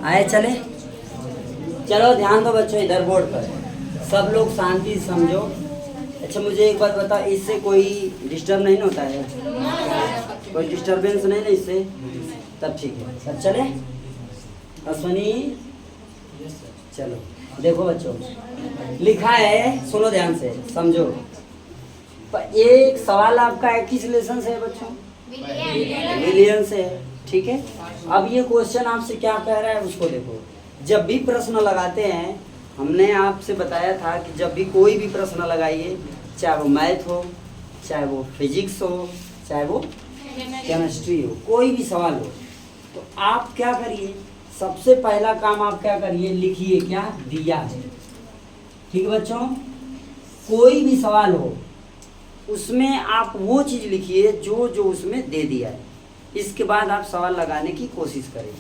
आए चले, चलो ध्यान दो बच्चों इधर बोर्ड पर, सब लोग शांति समझो। अच्छा मुझे एक बात बता, इससे कोई डिस्टर्ब नहीं होता है? कोई डिस्टर्बेंस नहीं ना इससे? तब ठीक है, सब चले। अश्वनी चलो, देखो बच्चों लिखा है, सुनो ध्यान से समझो। एक सवाल आपका किस लेसन से है बच्चों? विलियन से है, ठीक है। अब ये क्वेश्चन आपसे क्या कह रहा है उसको देखो। जब भी प्रश्न लगाते हैं, हमने आपसे बताया था कि जब भी कोई भी प्रश्न लगाइए, चाहे वो मैथ हो, चाहे वो फिजिक्स हो, चाहे वो केमिस्ट्री हो, कोई भी सवाल हो, तो आप क्या करिए, सबसे पहला काम आप क्या करिए, लिखिए क्या दिया है। ठीक है बच्चों, कोई भी सवाल हो उसमें आप वो चीज़ लिखिए जो जो उसमें दे दिया है। इसके बाद आप सवाल लगाने की कोशिश करें,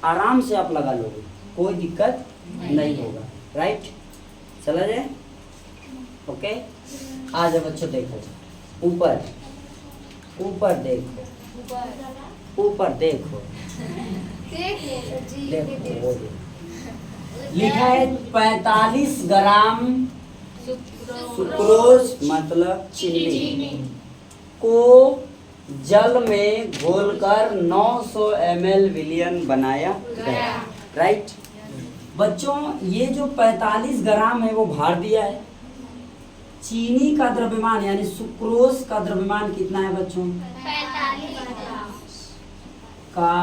आराम से आप लगा लोगे, कोई दिक्कत नहीं होगा। राइट, चला जाए। ओके, आ जाओ बच्चों, देखो ऊपर, ऊपर देखो, ऊपर देखो, देखो लिखा है 45 ग्राम सुक्रोज मतलब चीनी को जल में घोलकर 900 ml विलियन बनाया गया। राइट बच्चों, ये जो 45 ग्राम है वो भार दिया है। चीनी का द्रव्यमान यानी सुक्रोज का द्रव्यमान कितना है बच्चों? 45 का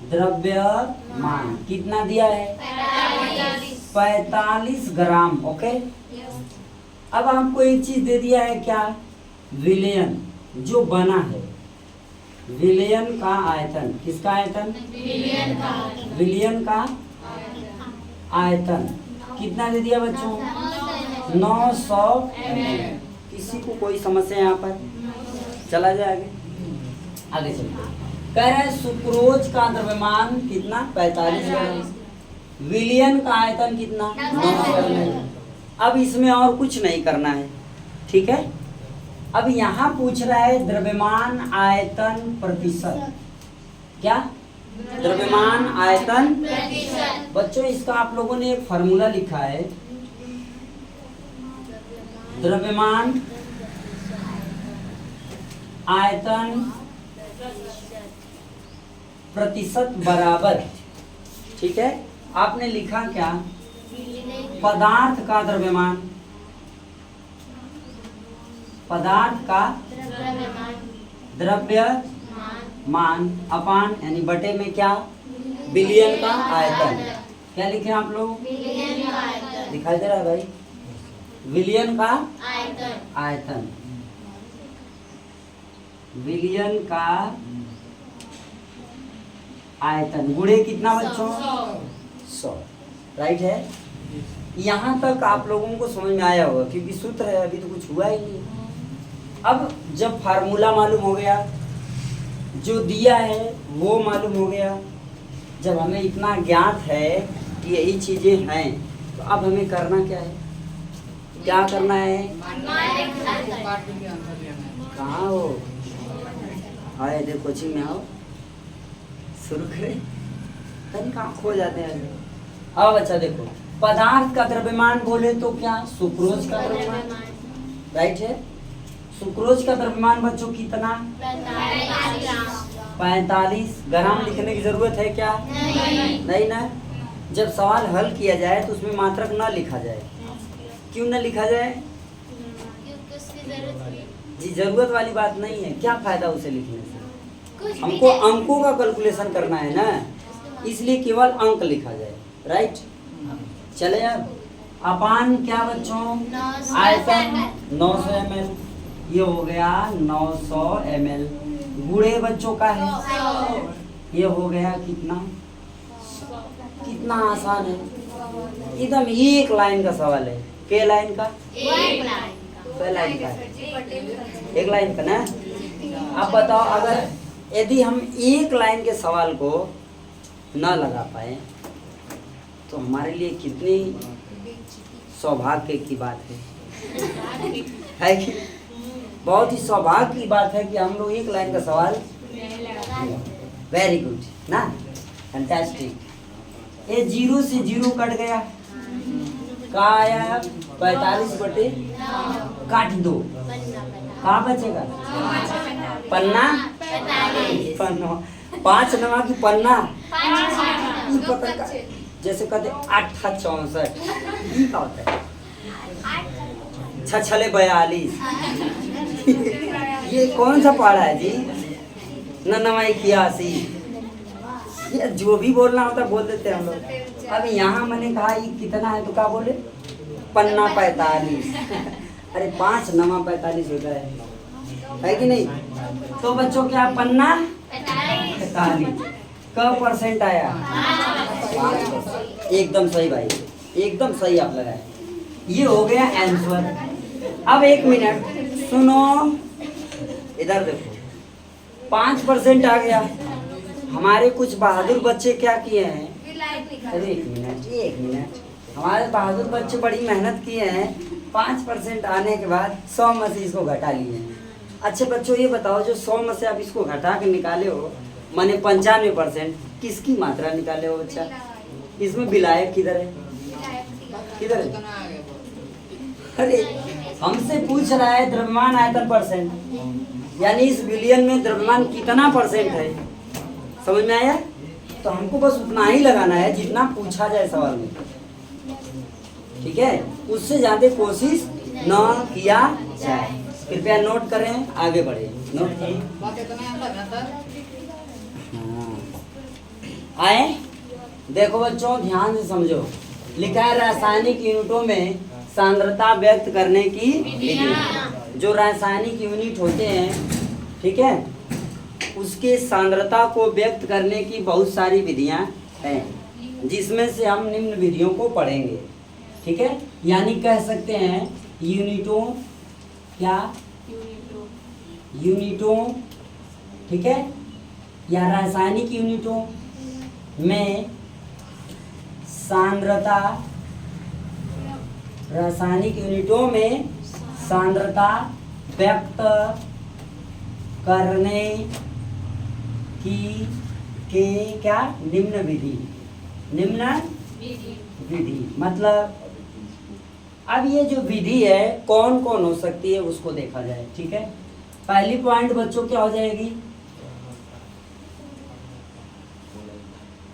द्रव्यमान कितना दिया है? 45 ग्राम। ओके, अब हमको एक चीज दे दिया है क्या? विलयन जो बना है, विलयन का आयतन। किसका आयतन? विलयन का आयतन कितना दे दिया बच्चों? 900 ml। किसी को कोई समस्या यहाँ पर? चला जाए आगे, आगे चलते। कह रहे हैं सुक्रोज का द्रव्यमान कितना? 45 ग्राम। विलियन का आयतन कितना? 900 ml। अब इसमें और कुछ नहीं करना है, ठीक है। अब यहाँ पूछ रहा है द्रव्यमान आयतन प्रतिशत। क्या? द्रव्यमान आयतन प्रतिशत। बच्चों इसका आप लोगों ने एक फॉर्मूला लिखा है, द्रव्यमान आयतन प्रतिशत बराबर, ठीक है। आपने लिखा क्या? पदार्थ का द्रव्यमान, पदार्थ का द्रव्यमान अपान यानी बटे में क्या? विलियन का आयतन। क्या लिखे आप लोग? दिखाई दे रहा है भाई? विलियन का आयतन, विलियन का आयतन गुणे कितना बच्चों? 100। राइट है, यहाँ तक आप लोगों को समझ में आया होगा क्योंकि सूत्र है, अभी तो कुछ हुआ ही नहीं। अब जब फार्मूला मालूम हो गया, जो दिया है वो मालूम हो गया, जब हमें इतना ज्ञात है कि यही चीजें हैं, तो अब हमें करना क्या है? क्या करना है? कहाँ हो? आए देखो कोचिंग में आओ, शुरू करें। कहीं कहाँ खो जाते हैं। अब अच्छा देखो, पदार्थ का द्रव्यमान बोले तो क्या? सुक्रोज का द्रव्यमान। राइट है, सुक्रोज का द्रव्यमान बच्चों कितना? 45 ग्राम। लिखने की जरूरत है क्या? नहीं ना। जब सवाल हल किया जाए तो उसमें मात्रक न लिखा जाए। क्यों न लिखा जाए? जी जरूरत वाली बात नहीं है, क्या फायदा उसे लिखने से? हमको अंकों का कैलकुलेशन करना है ना, इसलिए केवल अंक लिखा जाए। राइट, चले अब अपान क्या बच्चों? आयतन 900 ml, ये हो गया 900 ml। गुणे बच्चों का है, ये हो गया कितना? कितना आसान है, एकदम एक लाइन का सवाल है। के लाइन का? एक लाइन का है, एक लाइन का ना। अब बताओ, अगर यदि हम एक लाइन के सवाल को न लगा पाए तो हमारे लिए कितनी सौभाग्य की बात है कि? बहुत ही सौभाग्य की बात है कि हम लोग एक लाइन का सवाल। वेरी गुड ना, फैंटास्टिक। ये 0 से 0 कट गया, कहाँ आया 45/9, काट दो, कहाँ बचेगा पन्ना, पन्ना 5 नवा की पन्ना, ई पता का जैसे कहते 8 64, ई का होता है 6 42। ये कौन सा पहाड़ा है जी, नवाई 81। ये जो भी बोलना होता बोल देते हैं हम लोग। अब यहाँ मैंने कहा ये कितना है तो क्या बोले, पन्ना 45। अरे 5 नवा 45 होता है कि नहीं। तो बच्चों क्या पन्ना 45, क परसेंट आया 5%। एकदम सही भाई, एकदम सही आप लगाए। ये हो गया आंसर। अब 1 मिनट सुनो, इधर देखो 5% आ गया। हमारे कुछ बहादुर बच्चे क्या किए हैं, अरे 1 मिनट, हमारे बहादुर बच्चे बड़ी मेहनत किए हैं। 5% आने के बाद 100 में से इसको घटा लिए। अच्छे बच्चों ये बताओ, जो 100 में से आप इसको घटा के निकाले हो, माने 95%, किसकी मात्रा निकाले हो बच्चा। इसमें विलायक किधर है, किधर है। अरे हमसे पूछ रहा है द्रव्यमान आयतन परसेंट, यानी इस विलियन में द्रव्यमान कितना परसेंट है, समझ में आया। तो हमको बस उतना ही लगाना है जितना पूछा जाए सवाल में, ठीक है। उससे ज्यादा कोशिश न किया जाए। कृपया नोट करें, आगे बढ़े। नोट करें। आए देखो बच्चों, ध्यान से समझो। लिखा है रासायनिक यूनिटों में सांद्रता व्यक्त करने की विधि। जो रासायनिक यूनिट होते हैं, ठीक है, उसके सांद्रता को व्यक्त करने की बहुत सारी विधियां हैं, जिसमें से हम निम्न विधियों को पढ़ेंगे, ठीक है। यानी कह सकते हैं यूनिटों, क्या यूनिटों, ठीक है, या रासायनिक यूनिटों में सांद्रता, रासायनिक यूनिटों में सांद्रता व्यक्त करने की के क्या निम्न विधि, निम्न विधि मतलब। अब ये जो विधि है कौन कौन हो सकती है उसको देखा जाए, ठीक है। पहली पॉइंट बच्चों क्या हो जाएगी,